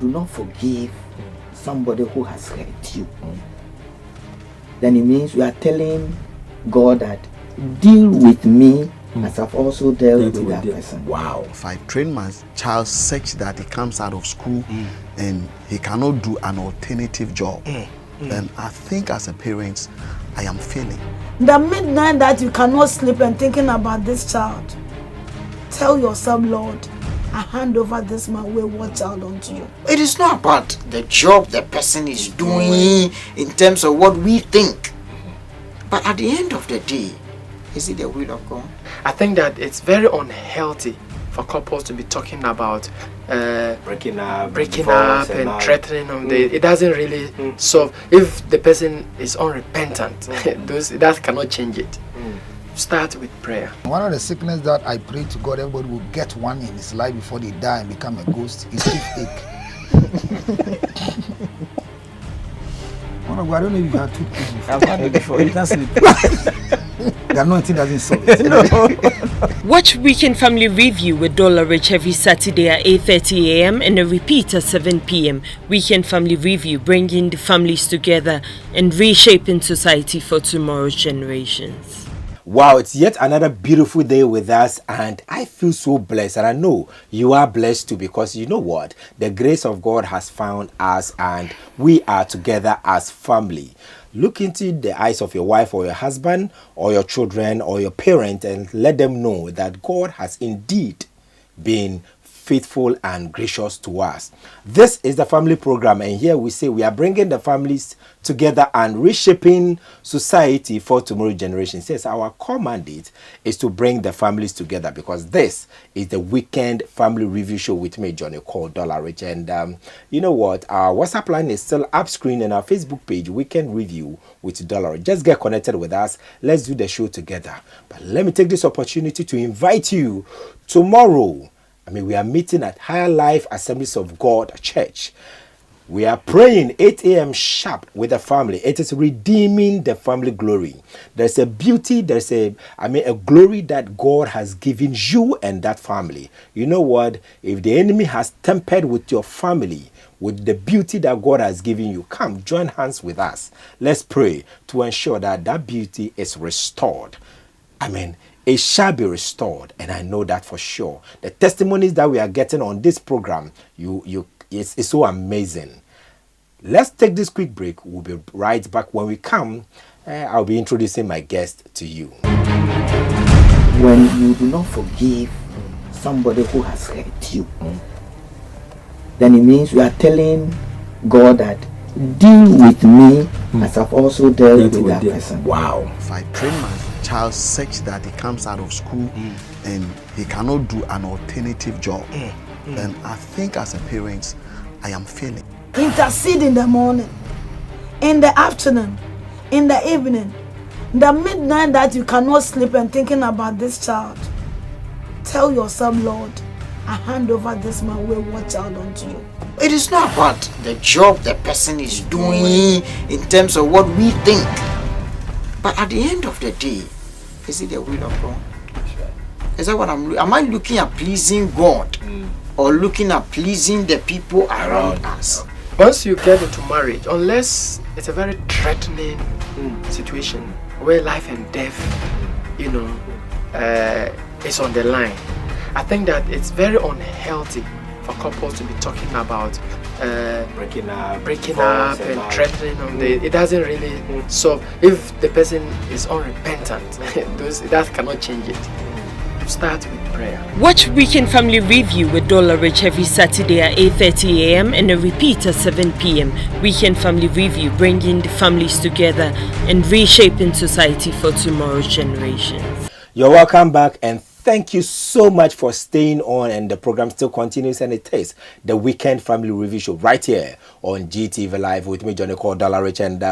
do not forgive somebody who has hurt you, then it means you are telling God that deal with me as I've also dealt with that person. Wow. If I train my child such that he comes out of school and he cannot do an alternative job, then I think as a parent, I am failing. The midnight that you cannot sleep and thinking about this child, tell yourself, Lord, I hand over this my wayward child unto you. It is not about the job the person is doing in terms of what we think. But at the end of the day, is it the will of God? I think that it's very unhealthy for couples to be talking about breaking up and threatening them. It doesn't really solve. If the person is unrepentant, that cannot change it. Start with prayer. One of the sickness that I pray to God everybody will get one in his life before they die and become a ghost is toothache. One of I don't know if you had toothache before. I've had it before. You can't sleep. The anointing doesn't solve it. No. Watch Weekend Family Review with Dollarich every Saturday at 8:30 a.m. and a repeat at 7 p.m. Weekend Family Review, bringing the families together and reshaping society for tomorrow's generations. Wow, it's yet another beautiful day with us, and I feel so blessed, and I know you are blessed too, because you know what? The grace of God has found us, and we are together as family. Look into the eyes of your wife or your husband or your children or your parent and let them know that God has indeed been faithful and gracious to us. This is the family program, and here we say we are bringing the families together and reshaping society for tomorrow's generation. Says our core mandate is to bring the families together, because this is the weekend family review show with me, Johnny, called Dollarich. And you know what? Our WhatsApp line is still up screen, and our Facebook page, Weekend Review with Dollarich. Just get connected with us. Let's do the show together. But let me take this opportunity to invite you tomorrow. We are meeting at Higher Life Assemblies of God Church. We are praying 8 a.m. sharp with the family. It is redeeming the family glory. There's a beauty, there's a glory that God has given you and that family. You know what? If the enemy has tempered with your family, with the beauty that God has given you, come join hands with us. Let's pray to ensure that that beauty is restored. It shall be restored, and I know that for sure. The testimonies that we are getting on this program, it's so amazing. Let's take this quick break. We'll be right back. When we come, I'll be introducing my guest to you. When you do not forgive somebody who has hurt you, then it means you are telling God that deal with me as I've also dealt with that person. Wow. If I train my child such that he comes out of school and he cannot do an alternative job, then I think as a parent, I am failing. Intercede in the morning, in the afternoon, in the evening, the midnight that you cannot sleep and thinking about this child. Tell yourself, Lord, I hand over this my wayward child unto you. It is not about the job the person is doing in terms of what we think. But at the end of the day, is it the will of God? Is that what am I looking at pleasing God or looking at pleasing the people around us? Once you get into marriage, unless it's a very threatening situation where life and death, is on the line, I think that it's very unhealthy for couples to be talking about breaking up and threatening them. It doesn't really solve. If the person is unrepentant, that cannot change it. Start with prayer. Watch Weekend Family Review with Dollarich every Saturday at 8:30 a.m. and a repeat at 7 p.m. Weekend Family Review, bringing the families together and reshaping society for tomorrow's generations. You're welcome back, and thank you so much for staying on, and the program still continues, and it is the Weekend Family Review Show right here on GTV Live with me, Johnny called Dollarich, and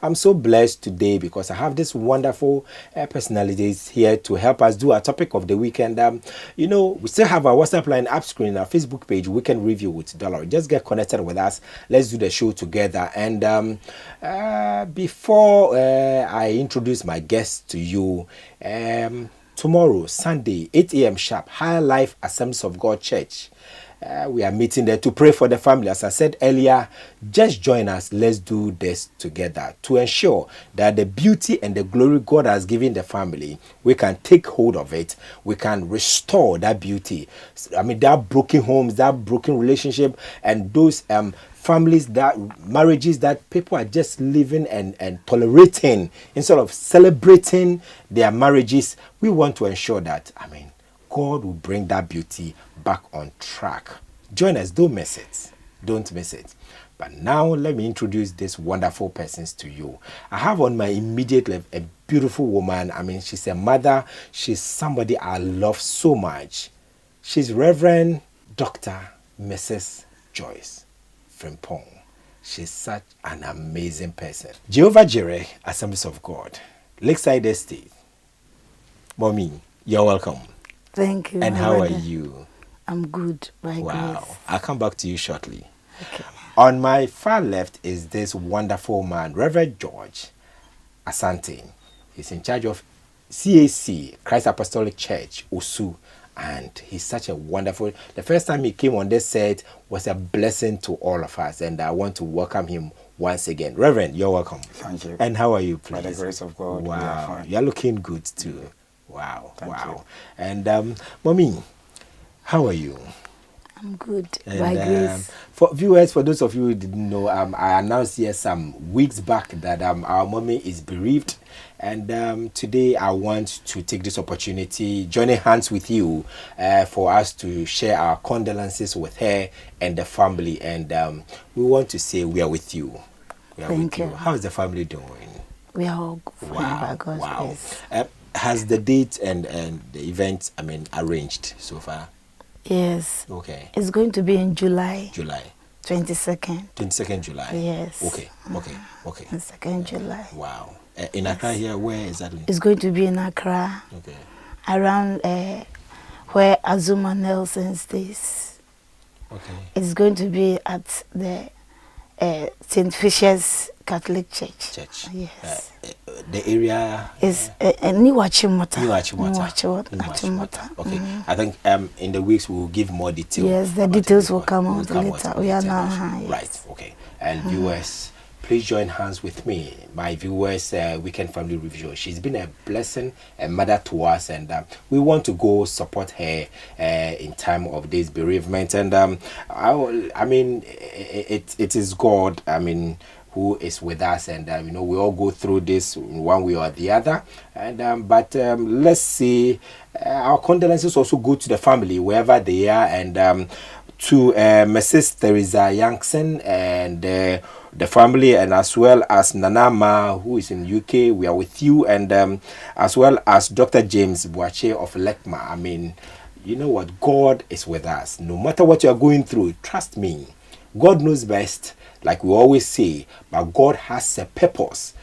I'm so blessed today because I have this wonderful personalities here to help us do our topic of the weekend. We still have our WhatsApp line up screen, our Facebook page, Weekend Review with Dollarich. Just get connected with us. Let's do the show together. And before I introduce my guest to you, tomorrow, Sunday, 8 a.m. sharp, Higher Life Assemblies of God Church. we are meeting there to pray for the family. As I said earlier, just join us. Let's do this together to ensure that the beauty and the glory God has given the family, we can take hold of it. We can restore that beauty. I mean, that broken homes, that broken relationship, and those families, that marriages that people are just living and tolerating instead of celebrating their marriages. We want to ensure that, I mean, God will bring that beauty back on track. Join us. Don't miss it. Don't miss it. But now let me introduce these wonderful persons to you. I have on my immediate left a beautiful woman. I mean, she's a mother. She's somebody I love so much. She's Reverend Dr. Mrs. Joyce Frimpong. She's such an amazing person. Jehovah Jireh, Assemblies of God, Lakeside Estate. Mommy, you're welcome. Thank you. And how are you? I'm good, by Wow. grace. I'll come back to you shortly. Okay. On my far left is this wonderful man, Reverend George Asante. He's in charge of CAC, Christ Apostolic Church, Osu. And he's such a wonderful... The first time he came on this set was a blessing to all of us. And I want to welcome him once again. Reverend, you're welcome. Thank you. And how are you, please? By the grace of God, we are Wow. fine. You're looking good too. Wow. Thank wow. you. And Mommy, how are you? I'm good, And, by grace. for viewers, for those of you who didn't know, I announced here some weeks back that our mommy is bereaved. And today I want to take this opportunity, joining hands with you, for us to share our condolences with her and the family. And we want to say we are with you. We are Thank with you. you. How is the family doing? We are all fine, by God's grace. Has the date and the event, I mean, arranged so far? Yes. Okay. It's going to be in July. July. 22nd. 22nd July. Yes. Okay. 22nd July. Wow. In Accra here, where exactly? It's going to be in Accra, Okay. around where Azuma Nelson stays. Okay. It's going to be at the St. Fisher's Catholic Church. Yes. The area It's Niwachimota. Niwachimota. Okay. I think in the weeks we will give more details. Yes, the details will come out later. We are now. Yes. Right. Okay. And viewers, please join hands with me. My viewers, Weekend Family Review. She's been a blessing, a mother to us, and we want to go support her in time of this bereavement. And I mean, it is God. I mean, who is with us, and you know, we all go through this one way or the other. And but let's see, our condolences also go to the family wherever they are, and to Mrs. Teresa Yankson and the family, and as well as Nanama, who is in UK. We are with you, and as well as Dr. James Boache of Lekma. I mean, you know what? God is with us. No matter what you are going through, trust me, God knows best, like we always say, but God has a purpose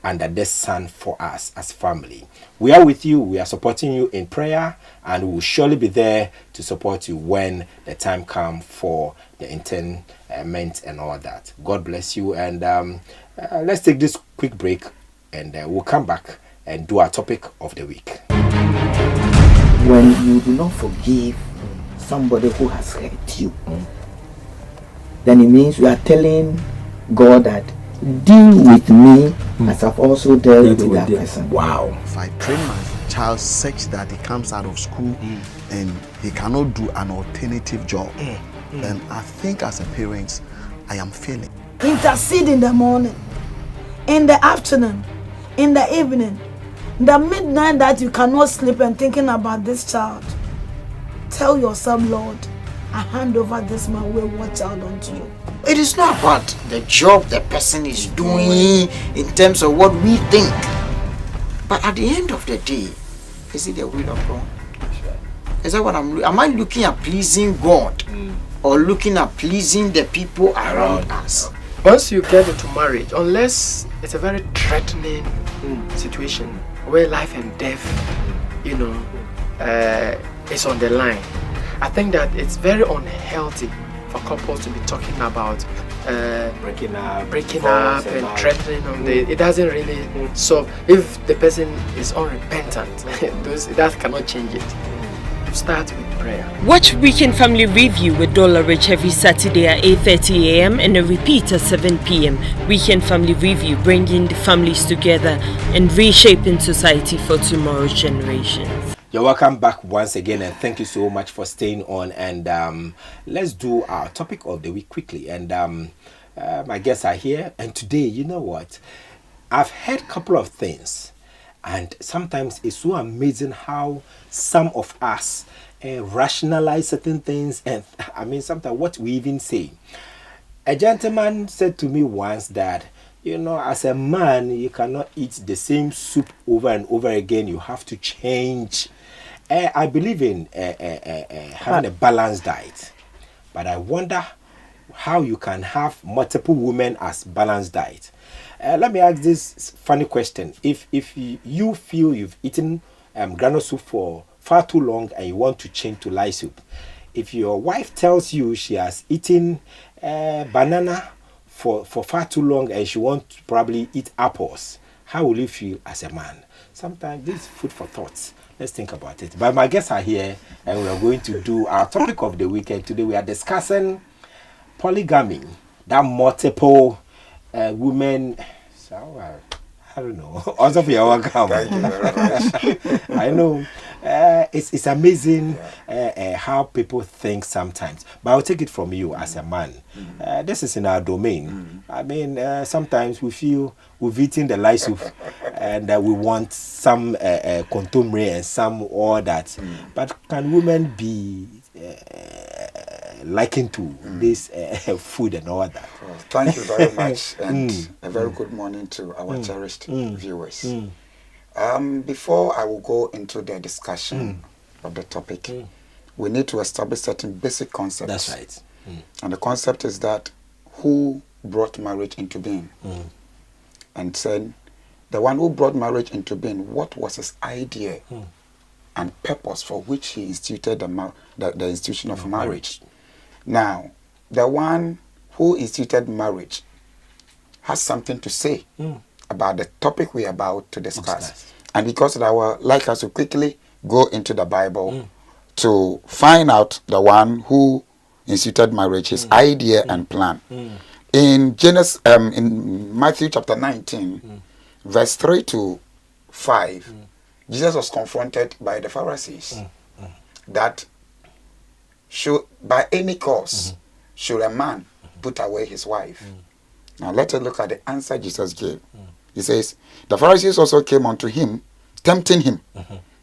under this sun for us as family. We are with you, we are supporting you in prayer, and we will surely be there to support you when the time comes for the interment and all that. God bless you, and let's take this quick break, and we'll come back and do our topic of the week. When you do not forgive somebody who has hurt you, then it means you are telling God that deal with me as I've also dealt with that person. Wow. If I train my child such that he comes out of school and he cannot do an alternative job, then I think as a parent, I am failing. Intercede in the morning, in the afternoon, in the evening, the midnight that you cannot sleep and thinking about this child. Tell yourself, Lord, I hand over this my wayward child unto you. It is not about the job the person is doing in terms of what we think. But at the end of the day, is it the will of God? Is that what am I looking at pleasing God or looking at pleasing the people around us? Once you get into marriage, unless it's a very threatening situation where life and death, you know, is on the line, I think that it's very unhealthy for couples to be talking about breaking up and threatening on the. It doesn't really solve. If the person is unrepentant, that cannot change it. You start with prayer. prayer. Watch Weekend Family Review with Dollarich every Saturday at 8:30 a.m. and a repeat at 7 p.m. Weekend Family Review, bringing the families together and reshaping society for tomorrow's generations. You're welcome back once again, and thank you so much for staying on. And let's do our topic of the week quickly. And my guests are here, and today, you know what? I've heard a couple of things, and sometimes it's so amazing how some of us rationalize certain things, and I mean sometimes what we even say. A gentleman said to me once that, you know, as a man, you cannot eat the same soup over and over again. You have to change. I believe in having a balanced diet, but I wonder how you can have multiple women as balanced diet. Let me ask this funny question. If you feel you've eaten granule soup for far too long and you want to change to light soup, if your wife tells you she has eaten banana for far too long and she wants to probably eat apples, how will you feel as a man? Sometimes this is food for thoughts. Let's think about it. But my guests are here, and we are going to do our topic of the weekend. Today we are discussing polygamy, that multiple women. So I don't know. Also, you're welcome. Thank you very much. I know it's amazing how people think sometimes. But I'll take it from you as a man. This is in our domain. I mean, sometimes we feel we've eaten the light soup and we want some contumely and some all that. But can women be likened to this food and all that? Well, thank you very much, and a very good morning to our cherished viewers. Before I will go into the discussion of the topic, we need to establish certain basic concepts. That's right. And the concept is that who brought marriage into being? And said, the one who brought marriage into being, what was his idea and purpose for which he instituted the institution of marriage? Now, the one who instituted marriage has something to say about the topic we are about to discuss. And because I would like us to quickly go into the Bible to find out the one who instituted marriage, his idea and plan. In in Matthew chapter 19, verse 3 to 5, Jesus was confronted by the Pharisees that should, by any cause, should a man put away his wife? Now let us look at the answer Jesus gave. He says, the Pharisees also came unto him, tempting him,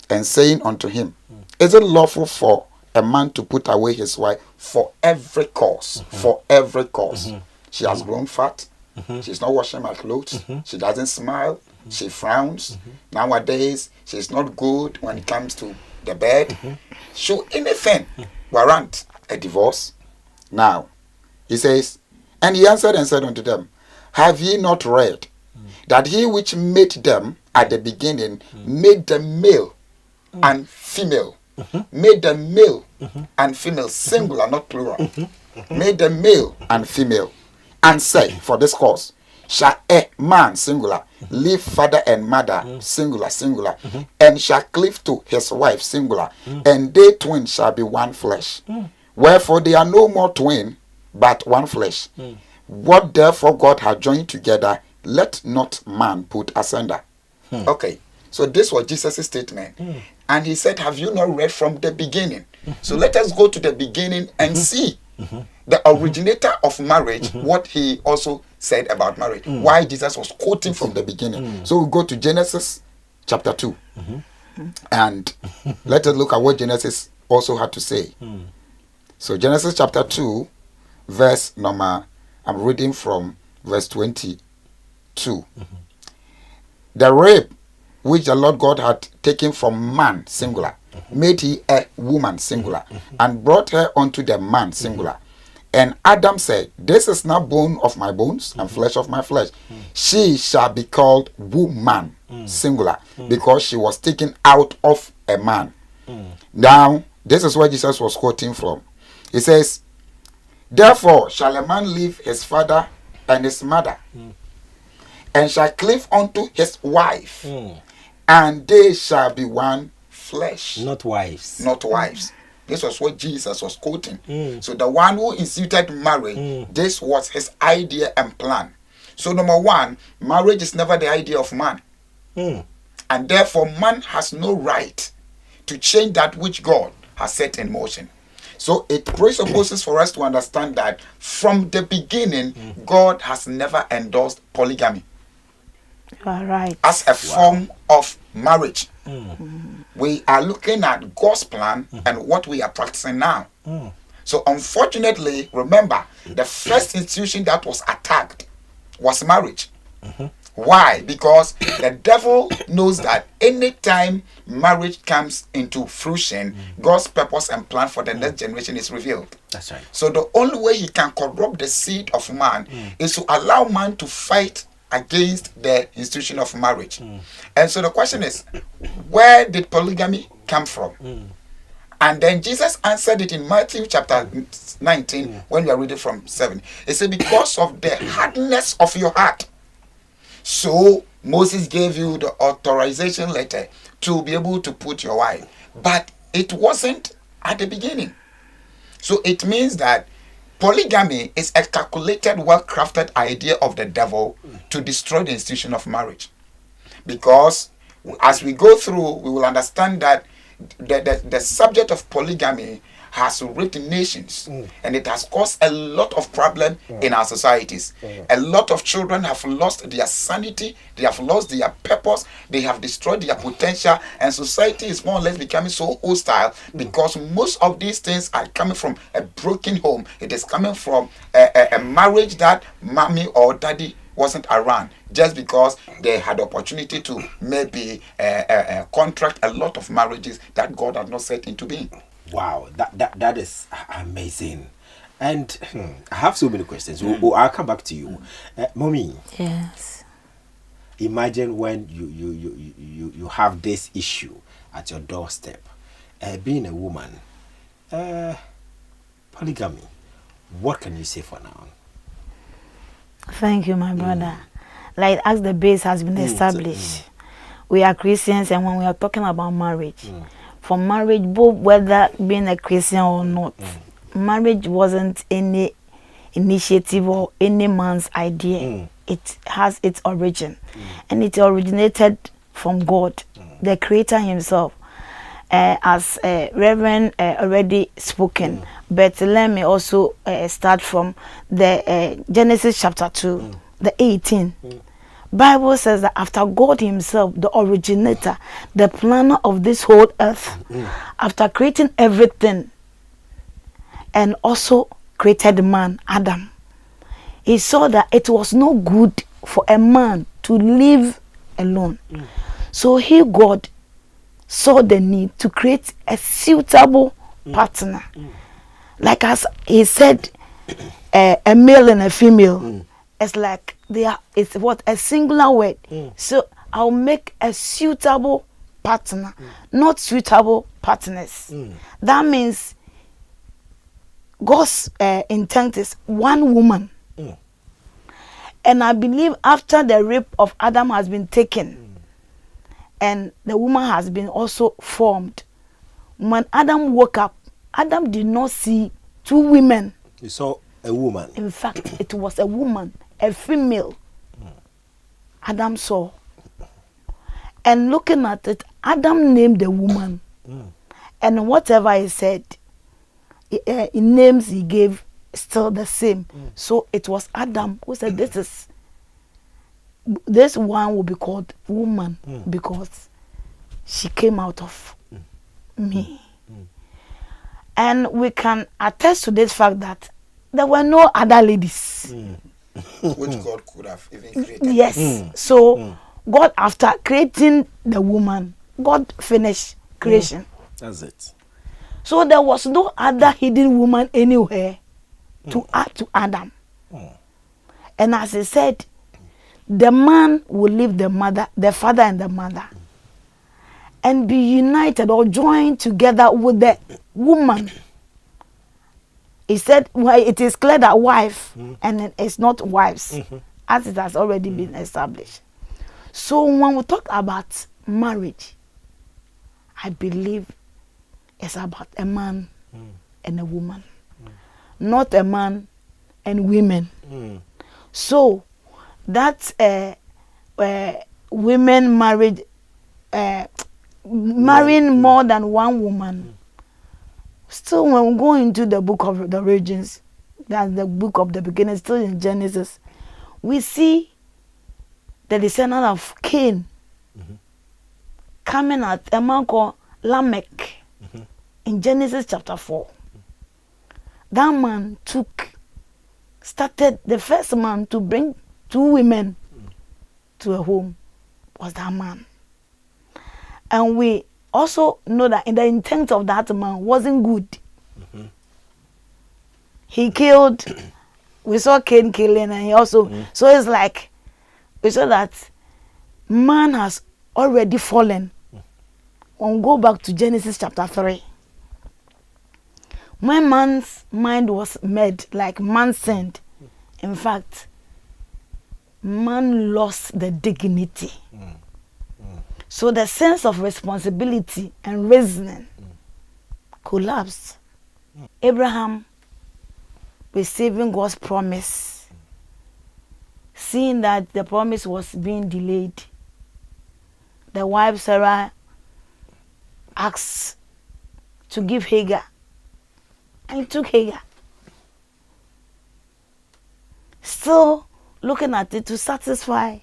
and saying unto him, is it lawful for a man to put away his wife for every cause? For every cause. She has grown fat. She's not washing my clothes. She doesn't smile. She frowns. Nowadays, she's not good when it comes to the bed. Should anything warrant a divorce? Now, he says, and he answered and said unto them, have ye not read that he which made them at the beginning made them male and female? Made them male and female, singular, not plural. Made them male and female. And say, for this cause, shall a man, singular, leave father and mother, singular, singular, and shall cleave to his wife, singular, and they twin shall be one flesh. Wherefore they are no more twin, but one flesh. What therefore God hath joined together, let not man put asunder. Okay, so this was Jesus' statement. And he said, have you not read from the beginning? So let us go to the beginning and see the originator of marriage, what he also said about marriage. Why Jesus was quoting from the beginning. So we go to Genesis chapter 2. And let us look at what Genesis also had to say. So Genesis chapter 2, verse number, I'm reading from verse 22. The rape which the Lord God had taken from man, singular, made he a woman, singular, and brought her unto the man, singular. And Adam said, this is now bone of my bones and flesh of my flesh. She shall be called woman, singular, because she was taken out of a man. Now, this is where Jesus was quoting from. He says, therefore shall a man leave his father and his mother, and shall cleave unto his wife, and they shall be one flesh. Not wives. Not wives. This was what Jesus was quoting. So the one who instituted marriage, this was his idea and plan. So number one, marriage is never the idea of man. And therefore man has no right to change that which God has set in motion. So it presupposes for us to understand that from the beginning, God has never endorsed polygamy. You are right. As a form of marriage. We are looking at God's plan and what we are practicing now. So unfortunately, remember, the first institution that was attacked was marriage. Why? Because the devil knows that anytime marriage comes into fruition, God's purpose and plan for the next generation is revealed. That's right. So the only way he can corrupt the seed of man is to allow man to fight against the institution of marriage. And so the question is, where did polygamy come from? And then Jesus answered it in Matthew chapter 19, when we are reading from 7. He said, because of the hardness of your heart. So Moses gave you the authorization letter to be able to put your wife. But it wasn't at the beginning. So it means that polygamy is a calculated, well-crafted idea of the devil to destroy the institution of marriage. Because as we go through, we will understand that the subject of polygamy has ripped nations, and it has caused a lot of problem in our societies. A lot of children have lost their sanity, they have lost their purpose, they have destroyed their potential, and society is more or less becoming so hostile because most of these things are coming from a broken home. It is coming from a marriage that mommy or daddy wasn't around, just because they had opportunity to maybe contract a lot of marriages that God had not set into being. Wow, that is amazing. And I have so many questions. I'll come back to you. Mommy. Yes. Imagine when you have this issue at your doorstep. Being a woman, polygamy, what can you say for now? Thank you, my brother. Like, as the base has been established, we are Christians, and when we are talking about marriage, for marriage, both whether being a Christian or not, marriage wasn't any initiative or any man's idea. It has its origin, and it originated from God, the Creator Himself, as Reverend already spoken. But let me also start from the Genesis chapter 2, the 18. Bible says that after God Himself, the originator, the planner of this whole earth, after creating everything and also created man, Adam, He saw that it was no good for a man to live alone. So He, God, saw the need to create a suitable partner. Like as He said, a male and a female. It's like it's what a singular word. So I'll make a suitable partner, not suitable partners. That means God's intent is one woman. And I believe after the rib of Adam has been taken, and the woman has been also formed, when Adam woke up, Adam did not see two women. He saw a woman. In fact, it was a woman, a female. Adam saw. And looking at it, Adam named the woman. And whatever he said, in names he gave, still the same. So it was Adam who said, this one will be called woman because she came out of me. And we can attest to this fact that there were no other ladies. Which God could have even created. Yes. So God, after creating the woman, God finished creation. That's it. So there was no other hidden woman anywhere to add to Adam. And as He said, the man will leave the father and the mother, and be united or joined together with the woman. He said, well, it is clear that wife and it's not wives, as it has already been established. So when we talk about marriage, I believe is about a man and a woman, not a man and women. So that women married, marrying more than one woman. Still, when we go into the book of the origins, that's the book of the beginning, still in Genesis, we see the descendant of Cain coming at a man called Lamech in Genesis chapter 4. That man started the first man to bring 2 women to a home was that man. And we also know that in the intent of that man wasn't good. He killed, we saw Cain killing, and he also, so it's like, we saw that man has already fallen. When we go back to Genesis chapter 3, when man's mind was made, like man sinned, in fact, man lost the dignity. So the sense of responsibility and reasoning collapsed. Abraham receiving God's promise, seeing that the promise was being delayed, the wife Sarah asked to give Hagar, and he took Hagar. Still looking at it to satisfy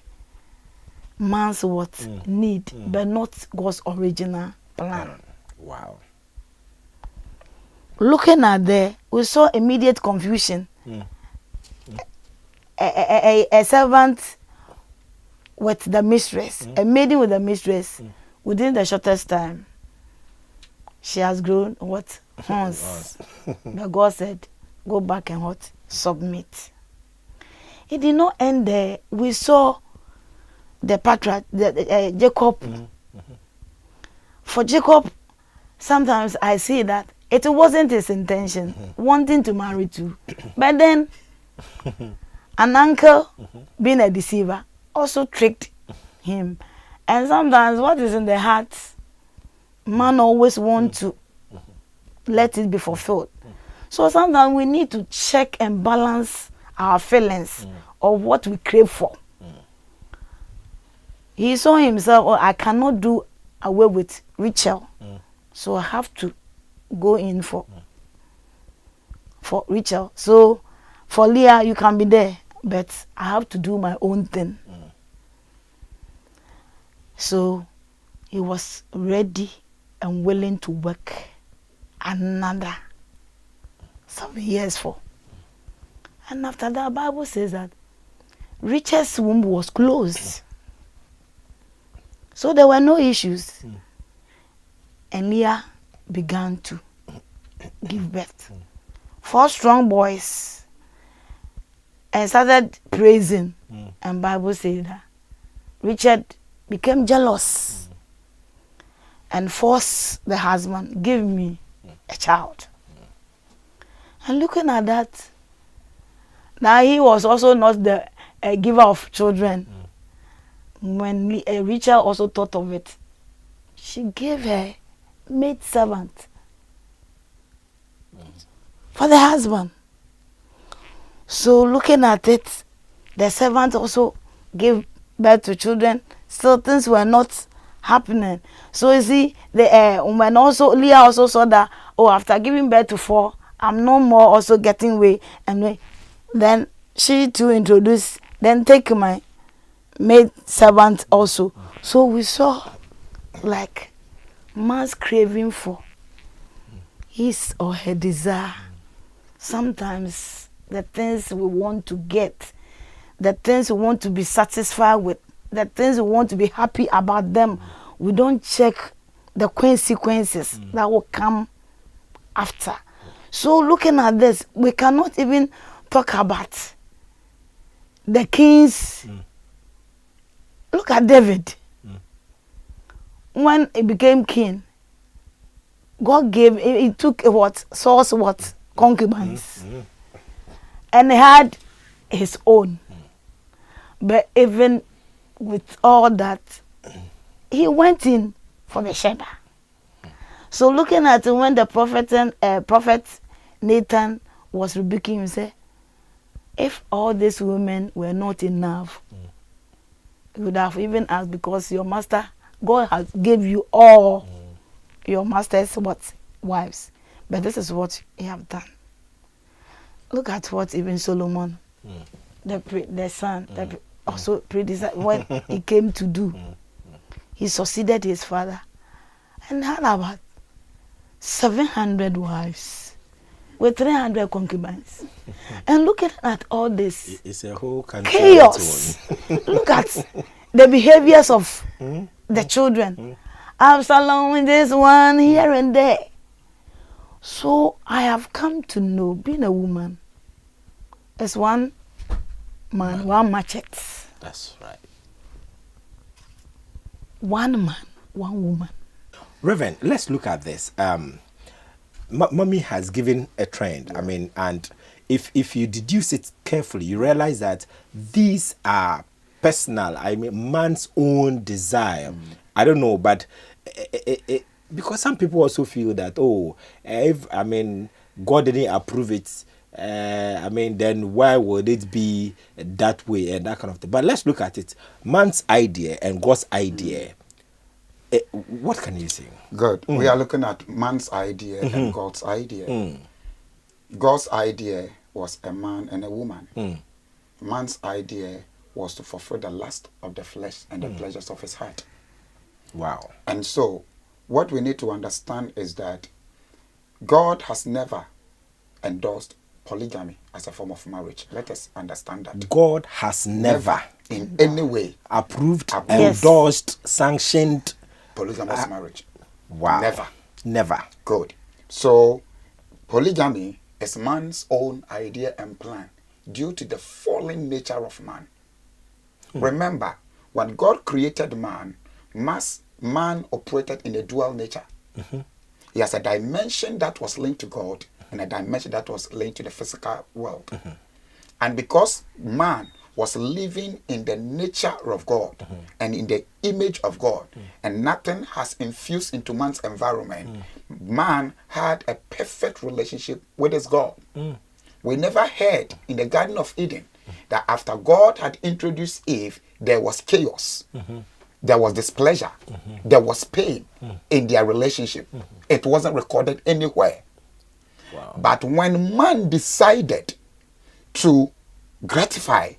man's need, but not God's original plan. Wow. Looking at there, we saw immediate confusion. A servant with the mistress, a maiden with the mistress, within the shortest time, she has grown horns. But God said, go back and submit. It did not end there. We saw the patriarch, Jacob. For Jacob, sometimes I see that it wasn't his intention wanting to marry 2. But then an uncle, being a deceiver, also tricked him. And sometimes what is in the heart, man always want to let it be fulfilled. So sometimes we need to check and balance our feelings of what we crave for. He saw himself, I cannot do away with Rachel, so I have to go in for Rachel. So for Leah, you can be there, but I have to do my own thing. So he was ready and willing to work another 7 years for. And after that, the Bible says that Rachel's womb was closed. So there were no issues. And Leah began to give birth. 4 strong boys. And started praising. And Bible says that Richard became jealous and forced the husband, give me a child. And looking at that, now he was also not the giver of children. When Rachel also thought of it, she gave her maid servant for the husband. So looking at it, the servant also gave birth to children. Still things were not happening. So you see, the woman also, Leah also saw that, after giving birth to 4, I'm no more also getting way. And then she too introduced, then take my maid servant also. So we saw like man's craving for his or her desire. Sometimes the things we want to get, the things we want to be satisfied with, the things we want to be happy about them, we don't check the consequences that will come after. So looking at this, we cannot even talk about the kings. Look at David. When he became king, God gave, he took Saul's concubines. And he had his own. But even with all that, he went in for the Sheba. So looking at it, when the prophet Nathan was rebuking him, say, if all these women were not enough, you would have even asked, because your master, God has gave you all your master's wives, but this is what he have done. Look at what even Solomon, the son, also predecessor, what he came to do. He succeeded his father and had about 700 wives with 300 concubines. And looking at all this, it's a whole country chaos. Look at the behaviors of the children. Absalom with this one here and there. So I have come to know, being a woman is one man, one machete. That's right. One man, one woman. Reverend, let's look at this. Mommy has given a trend. I mean, and if you deduce it carefully, you realize that these are personal. I mean, man's own desire. I don't know, but because some people also feel that, if God didn't approve it, then why would it be that way and that kind of thing? But let's look at it. Man's idea and God's idea. What can you say? Good. We are looking at man's idea and God's idea. God's idea was a man and a woman. Man's idea was to fulfill the lust of the flesh and the pleasures of his heart. Wow. And so, what we need to understand is that God has never endorsed polygamy as a form of marriage. Let us understand that. God has never in any way approved, endorsed, sanctioned polygamous marriage. Wow. Never. Good. So, polygamy is man's own idea and plan due to the fallen nature of man. Remember, when God created man, man operated in a dual nature. He has a dimension that was linked to God and a dimension that was linked to the physical world. And because man was living in the nature of God and in the image of God, and nothing has infused into man's environment, man had a perfect relationship with his God. We never heard in the Garden of Eden that after God had introduced Eve, there was chaos, there was displeasure, there was pain in their relationship. It wasn't recorded anywhere. Wow. But when man decided to gratify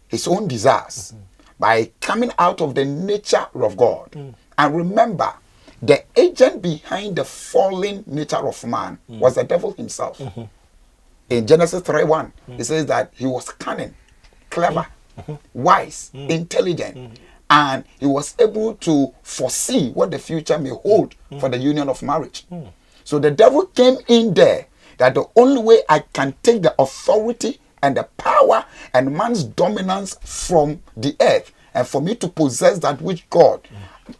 his own desires by coming out of the nature of God, and remember, the agent behind the fallen nature of man was the devil himself. In Genesis 3:1, it says that he was cunning, clever, wise, intelligent, and he was able to foresee what the future may hold for the union of marriage. So the devil came in there that the only way I can take the authority and the power and man's dominance from the earth, and for me to possess that which God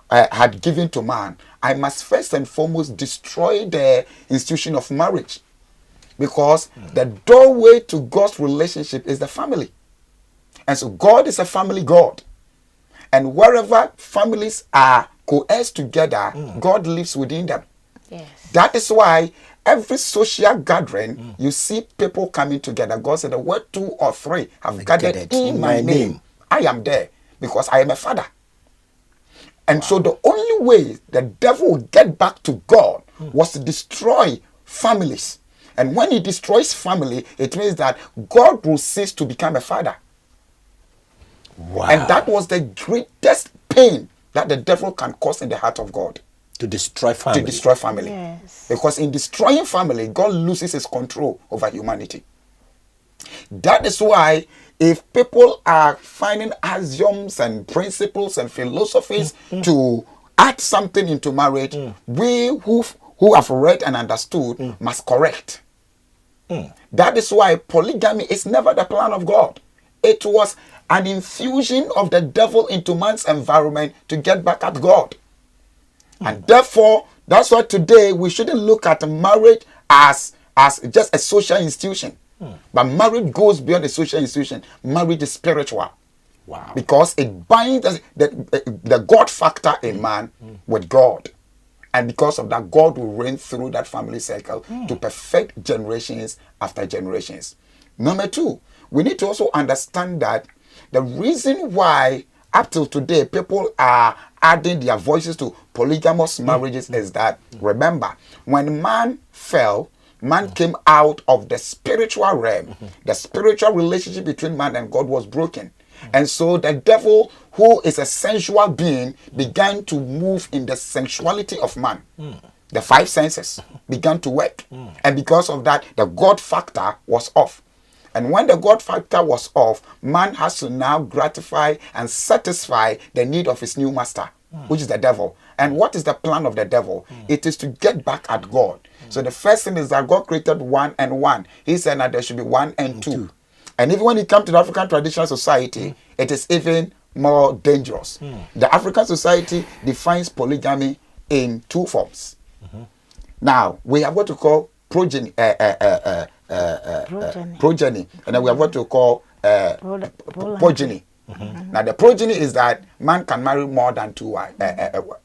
had given to man, I must first and foremost destroy the institution of marriage. Because the doorway to God's relationship is the family. And so God is a family God. And wherever families are coerced together, God lives within them. Yes. That is why every social gathering, you see people coming together. God said, the word 2 or 3 have gathered in my name. I am there because I am a father. And so the only way the devil will get back to God was to destroy families. And when he destroys family, it means that God will cease to become a father. Wow. And that was the greatest pain that the devil can cause in the heart of God. To destroy family. To destroy family. Yes. Because in destroying family, God loses his control over humanity. That is why if people are finding axioms and principles and philosophies to add something into marriage, we who have read and understood must correct. That is why polygamy is never the plan of God. It was an infusion of the devil into man's environment to get back at God. And therefore, that's why today we shouldn't look at marriage as just a social institution. But marriage goes beyond a social institution. Marriage is spiritual. Wow. Because it binds the God factor in man with God. And because of that, God will reign through that family circle to perfect generations after generations. Number two, we need to also understand that the reason why up till today people are adding their voices to polygamous marriages is that, remember, when man fell, man came out of the spiritual realm. The spiritual relationship between man and God was broken. And so the devil, who is a sensual being, began to move in the sensuality of man. The five senses began to work. And because of that, the God factor was off. And when the God factor was off, man has to now gratify and satisfy the need of his new master, which is the devil. And what is the plan of the devil? It is to get back at God. So the first thing is that God created one and one. He said that there should be one and two. And even when you come to the African traditional society, it is even more dangerous. The African society defines polygamy in two forms. Now, we have what we call progeny, progeny, and then we have what we call progeny. Now, the progeny is that man can marry more than two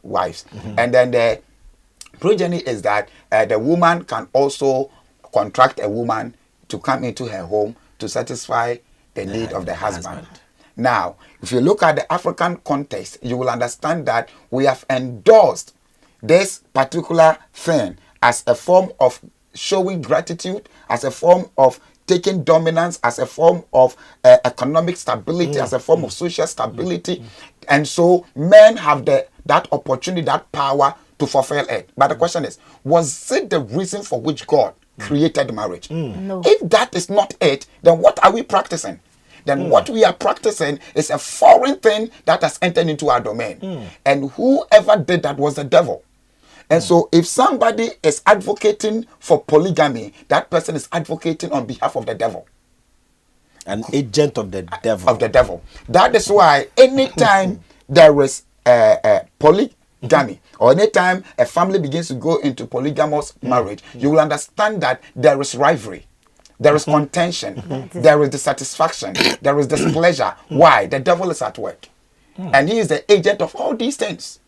wives. And then the progeny is that the woman can also contract a woman to come into her home to satisfy the need of the husband. Now, if you look at the African context, you will understand that we have endorsed this particular thing as a form of showing gratitude, as a form of taking dominance, as a form of economic stability, as a form of social stability. And so men have that opportunity, that power to fulfill it. But the question is, was it the reason for which God created marriage? No. If that is not it, then what are we practicing? Then what we are practicing is a foreign thing that has entered into our domain. And whoever did that was the devil. And so if somebody is advocating for polygamy, that person is advocating on behalf of the devil. An agent of the devil. Of the devil. That is why anytime there is polygamy, or anytime a family begins to go into polygamous marriage, you will understand that there is rivalry. There is contention. There is dissatisfaction. There is displeasure. Why? The devil is at work. And he is the agent of all these things.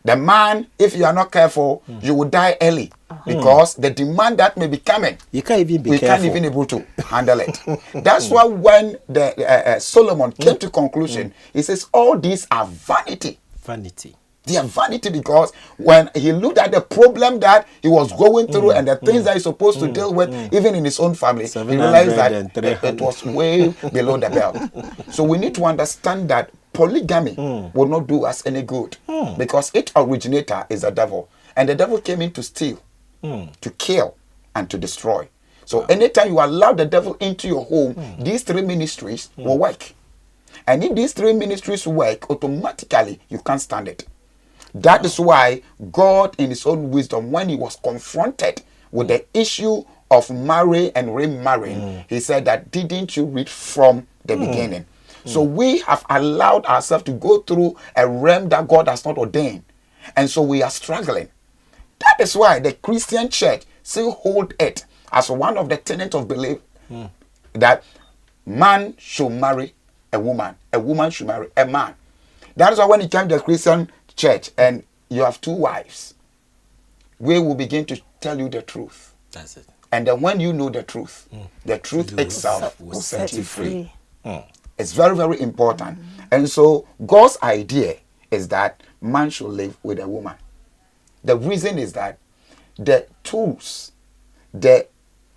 The man, if you are not careful, you will die early. Because the demand that may be coming, you can't even be we careful. can't even able to handle it. That's why when the Solomon came to conclusion, he says, all these are vanity. Vanity. They are vanity because when he looked at the problem that he was going through and the things that he's supposed to deal with, even in his own family, he realized that it was way below the belt. So we need to understand that polygamy will not do us any good because its originator is the devil. And the devil came in to steal, to kill, and to destroy. So anytime you allow the devil into your home, these three ministries will work. And if these three ministries work, automatically you can't stand it. That is why God, in his own wisdom, when he was confronted with the issue of marrying and remarrying, he said that, didn't you read from the beginning? So we have allowed ourselves to go through a realm that God has not ordained. And so we are struggling. That is why the Christian church still hold it as one of the tenets of belief that man should marry a woman should marry a man. That is why when you come to the Christian church and you have two wives, we will begin to tell you the truth. That's it. And then when you know the truth itself will set you free. It's very, very important. And so God's idea is that man should live with a woman. The reason is that the tools, the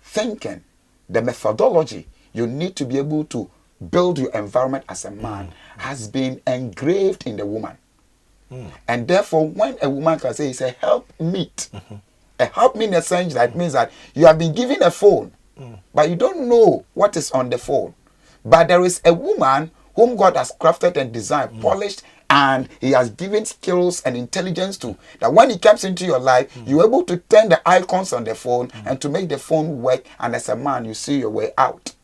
thinking, the methodology you need to be able to build your environment as a man has been engraved in the woman. And therefore, when a woman can say it's a helpmeet, a helpmeet in a sense that means that you have been given a phone, but you don't know what is on the phone. But there is a woman whom God has crafted and designed, polished, and he has given skills and intelligence to, that when he comes into your life, you're able to turn the icons on the phone and to make the phone work, and as a man, you see your way out.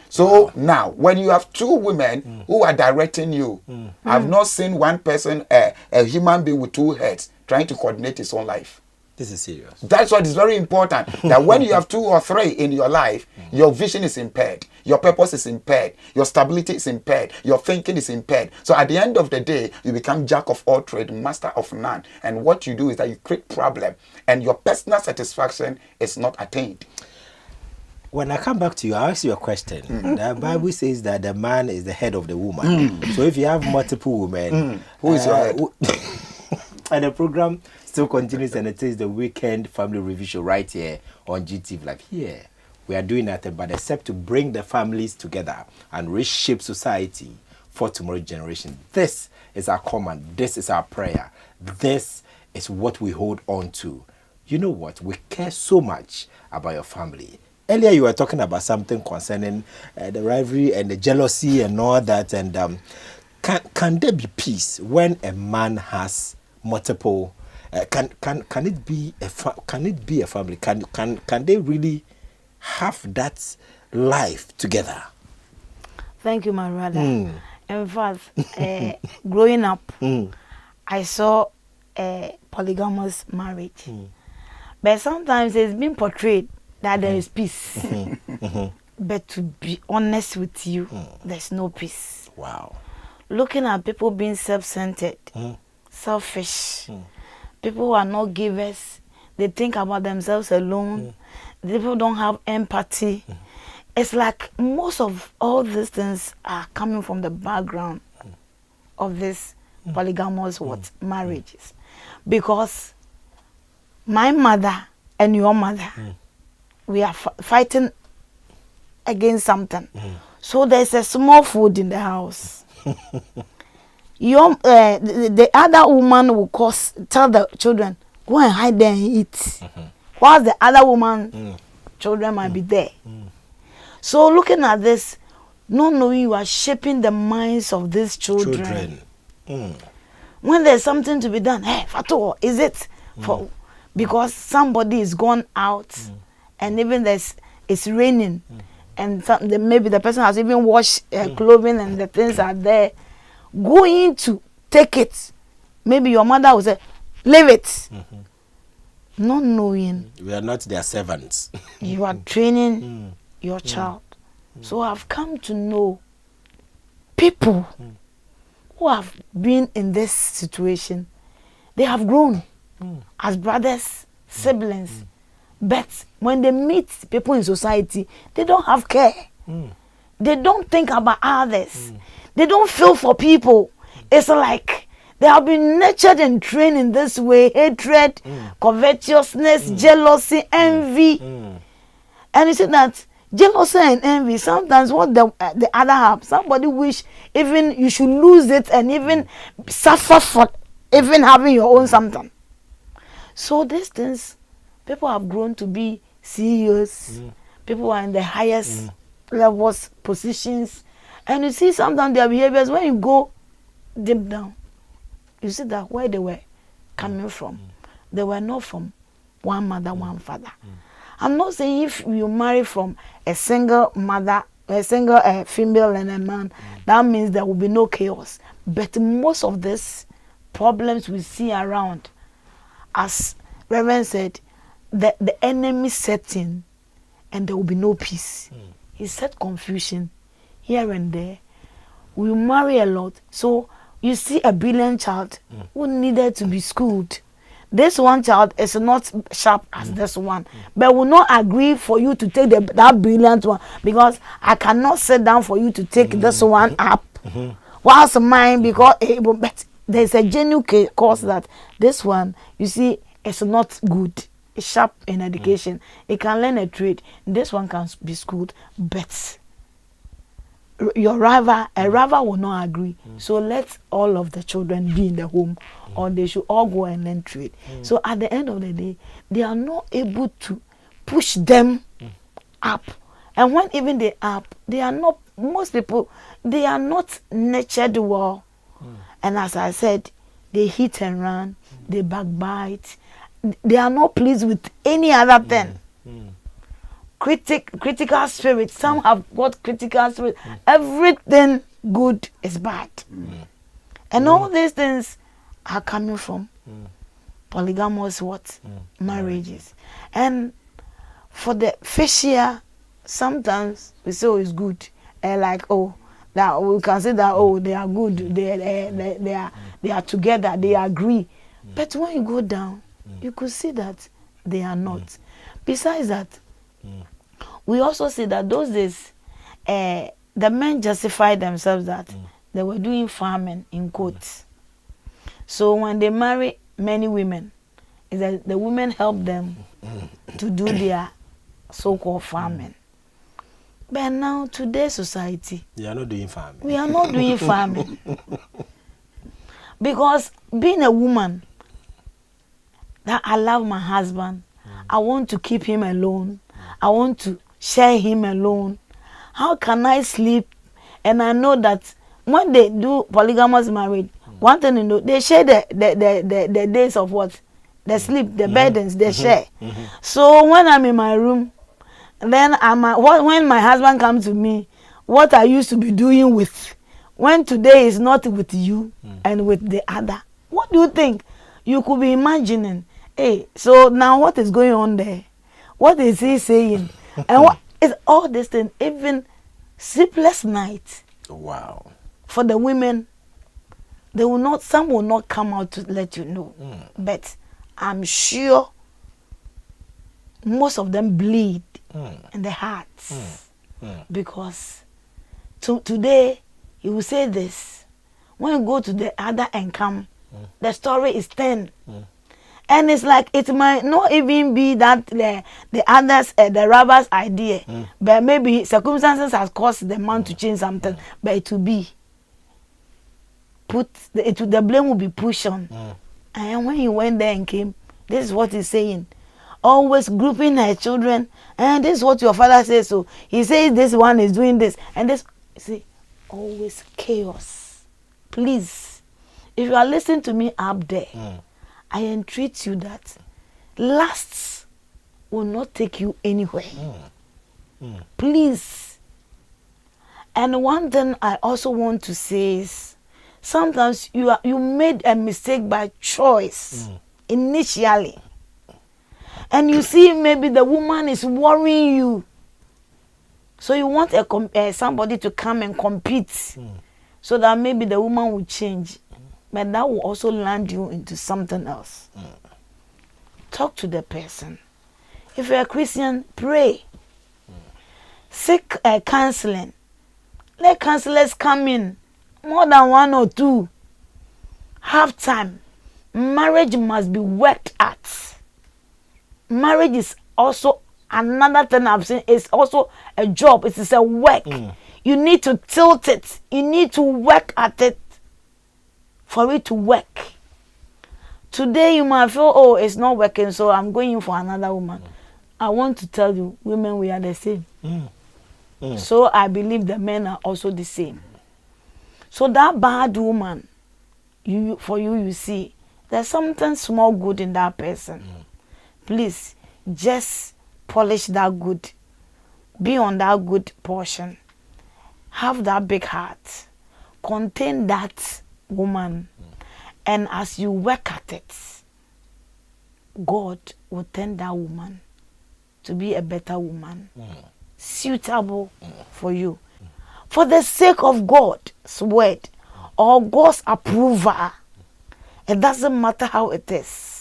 So now, when you have two women who are directing you, I've not seen one person, a human being with two heads, trying to coordinate his own life. This is serious. That's what is very important. That when you have two or three in your life, Your vision is impaired. Your purpose is impaired. Your stability is impaired. Your thinking is impaired. So at the end of the day, you become jack of all trade, master of none. And what you do is that you create problem, and your personal satisfaction is not attained. When I come back to you, I'll ask you a question. The Bible says that the man is the head of the woman. So if you have multiple women, who is your head? And the program still continues, and it is the weekend family review show right here on GTV Live. Here, we are doing nothing but except to bring the families together and reshape society for tomorrow's generation. This is our command. This is our prayer. This is what we hold on to. You know what? We care so much about your family. Earlier, you were talking about something concerning the rivalry and the jealousy and all that. And can there be peace when a man has multiple? Can it be a family? Can they really have that life together? Thank you, my brother. In fact, growing up, I saw a polygamous marriage, but sometimes it's been portrayed that there is peace. But to be honest with you, there's no peace. Wow. Looking at people being self-centered, selfish, people who are not givers, they think about themselves alone. People don't have empathy. It's like most of all these things are coming from the background of this polygamous marriages. Because my mother and your mother, we are fighting against something. So there's a small food in the house. The other woman will tell the children, go and hide there and eat. Whilst the other woman, children might be there. So looking at this, not knowing you are shaping the minds of these children. When there's something to be done, hey, Fatou, is it for because somebody is gone out and even it's raining and maybe the person has even washed clothing and the things are there, going to take it, maybe your mother will say, leave it. Not knowing we are not their servants. You are training your child. So I've come to know people who have been in this situation. They have grown as brothers, siblings, but when they meet people in society, they don't have care. They don't think about others. They don't feel for people. It's like they have been nurtured and trained in this way: hatred, covetousness, jealousy, envy. And you see that jealousy and envy, sometimes what the other have, somebody wish even you should lose it and even suffer for even having your own something. So these things, people have grown to be CEOs. People are in the highest levels, positions. And you see sometimes their behaviors, when you go deep down, you see that where they were coming from. They were not from one mother, one father. I'm not saying if you marry from a single mother, a single female and a man, that means there will be no chaos. But most of these problems we see around, as Reverend said, the enemy set in and there will be no peace. He set confusion here and there. We marry a lot. So you see a brilliant child who needed to be schooled. This one child is not sharp as this one, but will not agree for you to take that brilliant one, because I cannot sit down for you to take this one up. Whilst mine, because but there's a genuine cause that this one, you see, is not good. It's sharp in education. It can learn a trade. This one can be schooled, but a rival will not agree. So let all of the children be in the home, or they should all go and learn trade. So at the end of the day, they are not able to push them up. And when even they up, they are not, most people, they are not nurtured well. And as I said, they hit and run, they backbite. They are not pleased with any other thing. Critical spirit. Some have got critical spirit. Everything good is bad. And all these things are coming from polygamous marriages. And for the facial sometimes we say, oh, it's good. Like, oh, that we can say that, oh, they are good. They are together. They agree. But when you go down, you could see that they are not. Besides that, we also see that those days, the men justified themselves that they were doing farming in quotes. So when they marry many women, is that the women help them to do their so-called farming. But now, today's society, you are not doing farming. We are not doing farming. Because being a woman, that I love my husband, I want to keep him alone, I want to share him alone. How can I sleep? And I know that when they do polygamous marriage, one thing you know, they share the days of what? The sleep, the burdens, they share. So when I'm in my room, then when my husband comes to me, what I used to be doing with, when today is not with you and with the other, what do you think? You could be imagining, hey, so now what is going on there? What is he saying? And what is all this thing? Even sleepless night. Wow. For the women, some will not come out to let you know. But I'm sure most of them bleed in the hearts. Because today, you will say this. When you go to the other and come, the story is 10. And it's like it might not even be that the others, the robber's idea. But maybe circumstances has caused the man to change something. But it will be. The blame will be pushed on. And when he went there and came, this is what he's saying. Always grouping her children, and this is what your father says. So he says this one is doing this, and this. See, always chaos. Please, if you are listening to me up there, I entreat you that lusts will not take you anywhere. Please. And one thing I also want to say is, sometimes you made a mistake by choice initially. And you see maybe the woman is worrying you. So you want somebody to come and compete so that maybe the woman will change. But that will also land you into something else. Talk to the person. If you're a Christian, pray. Seek counseling. Let counselors come in. More than 1 or 2. Have time. Marriage must be worked at. Marriage is also another thing I've seen. It's also a job. It is a work. You need to tilt it. You need to work at it for it to work. Today you might feel, oh, it's not working, so I'm going for another woman. I want to tell you, women, we are the same. So I believe the men are also the same. So that bad woman, you see, there's something small good in that person. Please, just polish that good. Be on that good portion. Have that big heart. Contain that woman. And as you work at it, God will turn that woman to be a better woman. Suitable for you. For the sake of God's word or God's approval, it doesn't matter how it is.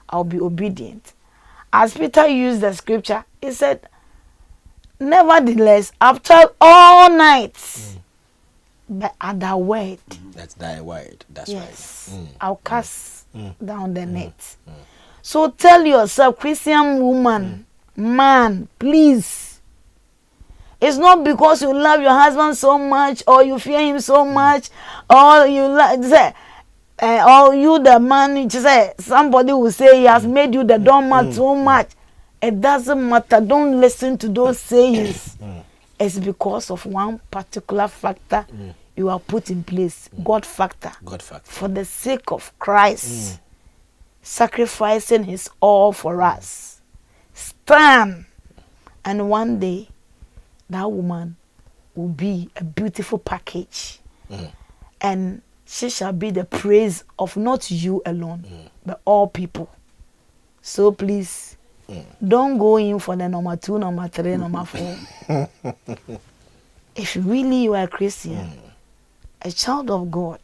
I'll be obedient. As Peter used the scripture, he said, nevertheless, after all nights, but at thy word. That's thy word. That's right. I'll cast down the net. So tell yourself, Christian woman, man, please. It's not because you love your husband so much or you fear him so much or you like or you the man, you say somebody will say he has made you the doormat so much. It doesn't matter. Don't listen to those sayings. It's because of one particular factor you are put in place. God factor. For the sake of Christ, sacrificing his all for us. Stand. And one day, that woman will be a beautiful package. And she shall be the praise of not you alone, but all people. So please, Don't go in for the number 2, number 3, number 4. If really you are a Christian, a child of God,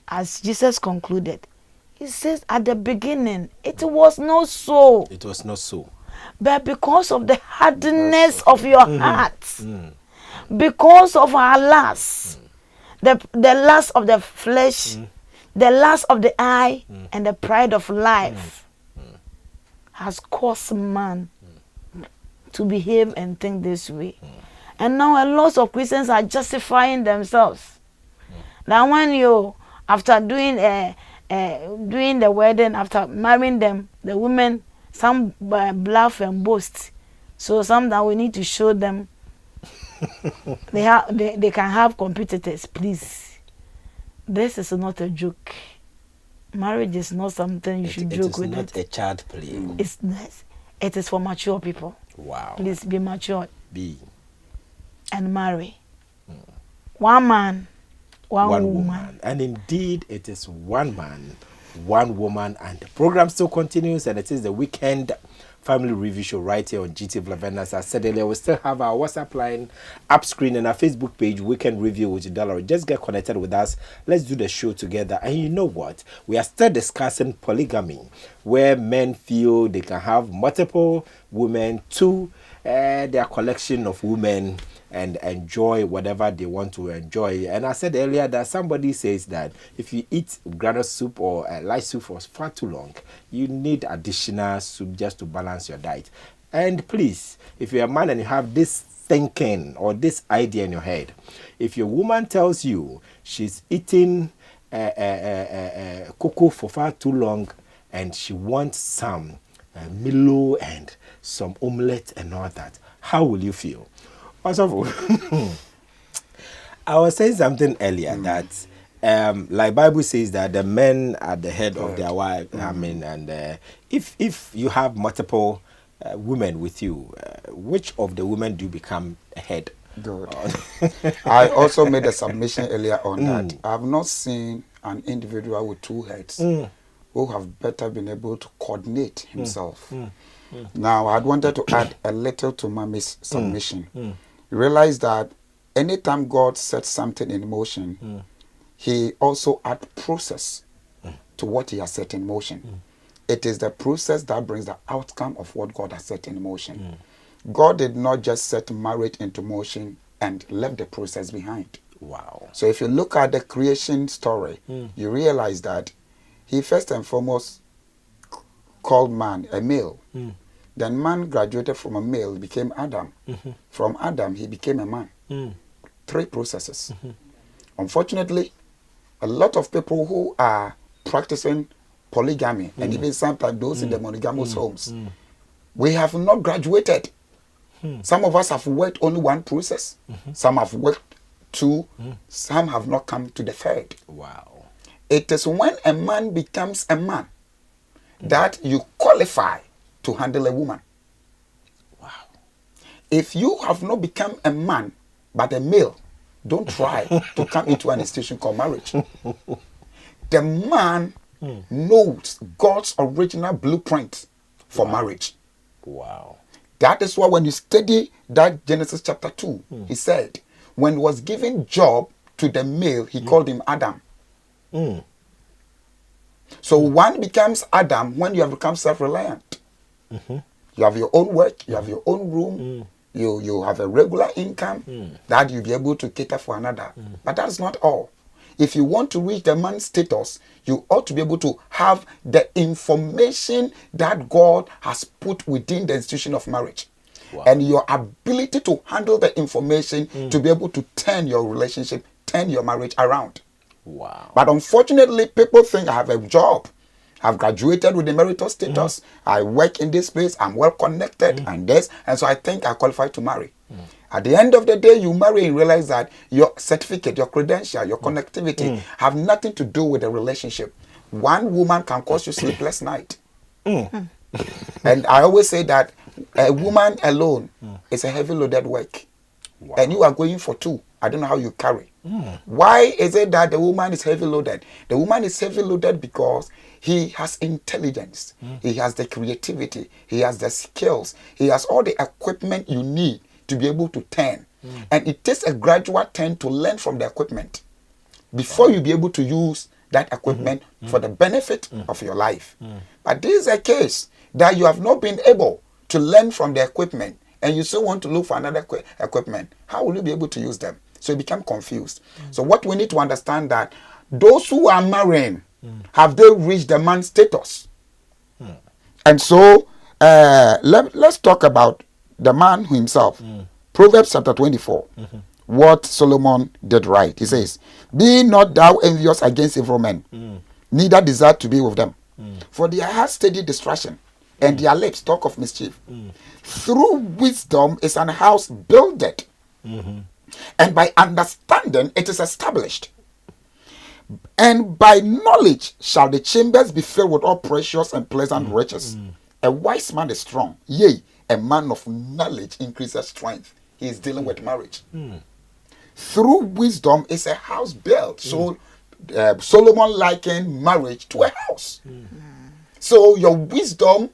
as Jesus concluded, he says at the beginning, it was not so. It was not so. But because of the hardness of your heart, because of our lust, the lust of the flesh, the lust of the eye, and the pride of life has caused man to behave and think this way. And now a lot of Christians are justifying themselves. Now when you, after doing the wedding, after marrying them, the women, some bluff and boast. So sometimes we need to show them they can have competitors, please. This is not a joke. Marriage is not something you should joke with. It is not a child play. It is for mature people. Wow. Please be mature. Be. And marry. One man, one woman. And indeed, it is one man, one woman. And the program still continues, and it is the weekend family review show right here on GTV 11. As I said earlier, we still have our WhatsApp line up screen and our Facebook page, Weekend Review with Dollarich. Just get connected with us. Let's do the show together. And you know what? We are still discussing polygamy, where men feel they can have multiple women to their collection of women and enjoy whatever they want to enjoy. And I said earlier that somebody says that if you eat granite soup or light soup for far too long, you need additional soup just to balance your diet. And please, if you're a man and you have this thinking or this idea in your head, if your woman tells you she's eating cocoa for far too long and she wants some Milo and some omelette and all that, how will you feel? Also, I was saying something earlier that, like Bible says that the men are the head of their wife. I mean, and if you have multiple women with you, which of the women do you become a head? Good. I also made a submission earlier on that I have not seen an individual with 2 heads who have better been able to coordinate himself. Now, I wanted to add a little to Mommy's submission. Realize that anytime God sets something in motion, he also adds process to what he has set in motion. It is the process that brings the outcome of what God has set in motion. God did not just set marriage into motion and left the process behind. Wow. So if you look at the creation story, you realize that he first and foremost called man a male. Then man graduated from a male, became Adam. From Adam, he became a man. 3 processes. Unfortunately, a lot of people who are practicing polygamy, and even sometimes those in the monogamous homes, we have not graduated. Some of us have worked only 1 process. Some have worked 2. Some have not come to the 3rd. Wow. It is when a man becomes a man that you qualify to handle a woman. Wow. If you have not become a man but a male, don't try to come into an institution called marriage. The man knows God's original blueprint for marriage. Wow. That is why when you study that Genesis chapter 2, he said, when he was giving job to the male, he called him Adam. So one becomes Adam when you have become self-reliant. You have your own work, you have your own room, you have a regular income that you'll be able to cater for another. But that's not all. If you want to reach the man's status, you ought to be able to have the information that God has put within the institution of marriage. Wow. And your ability to handle the information to be able to turn your relationship, turn your marriage around. Wow. But unfortunately, people think I have a job. I've graduated with the marital status. I work in this place. I'm well connected and this. And so I think I qualify to marry. At the end of the day, you marry and realize that your certificate, your credential, your connectivity have nothing to do with the relationship. One woman can cause you sleepless night. And I always say that a woman alone is a heavy loaded work. Wow. And you are going for 2. I don't know how you carry. Why is it that the woman is heavy loaded? The woman is heavy loaded because he has intelligence, he has the creativity, he has the skills, he has all the equipment you need to be able to turn. And it takes a gradual turn to learn from the equipment before you be able to use that equipment for the benefit of your life. But this is a case that you have not been able to learn from the equipment and you still want to look for another equipment. How will you be able to use them? So you become confused. So what we need to understand that those who are marrying, have they reached the man status? And so let's talk about the man himself. Proverbs chapter 24. What Solomon did right. He says, be not thou envious against evil men, neither desire to be with them. For their heart steady distraction, and their lips talk of mischief. Through wisdom is an house builded, and by understanding it is established. And by knowledge shall the chambers be filled with all precious and pleasant riches. A wise man is strong, yea, a man of knowledge increases strength. He is dealing with marriage. Through wisdom is a house built. So Solomon likened marriage to a house. So your wisdom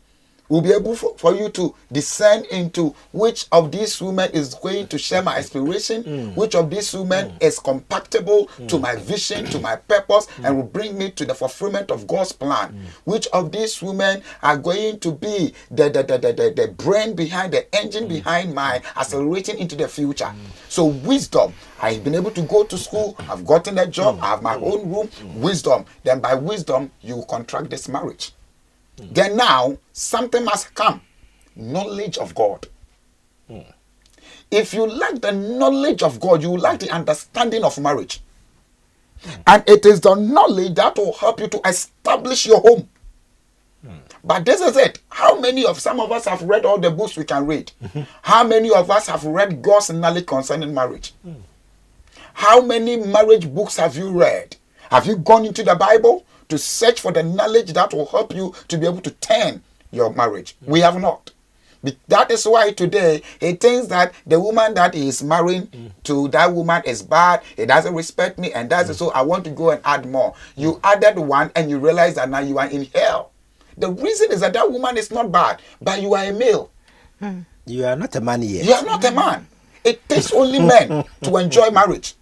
will be able for you to discern into which of these women is going to share my aspiration, which of these women is compatible to my vision, to my purpose, and will bring me to the fulfillment of God's plan. Which of these women are going to be the brain behind, the engine behind my accelerating into the future. So wisdom, I've been able to go to school, I've gotten a job, I have my own room, wisdom. Then by wisdom, you contract this marriage. Then now, something must come. Knowledge of God. If you lack the knowledge of God, you lack the understanding of marriage. And it is the knowledge that will help you to establish your home. But this is it. How many of some of us have read all the books we can read? How many of us have read God's knowledge concerning marriage? How many marriage books have you read? Have you gone into the Bible to search for the knowledge that will help you to be able to turn your marriage? We have not. That is why today he thinks that the woman that he is marrying to, that woman is bad, he doesn't respect me, and that's so I want to go and add more. You added one and you realize that now you are in hell. The reason is that that woman is not bad, but you are a male. You are not a man yet. You are not a man. It takes only men to enjoy marriage.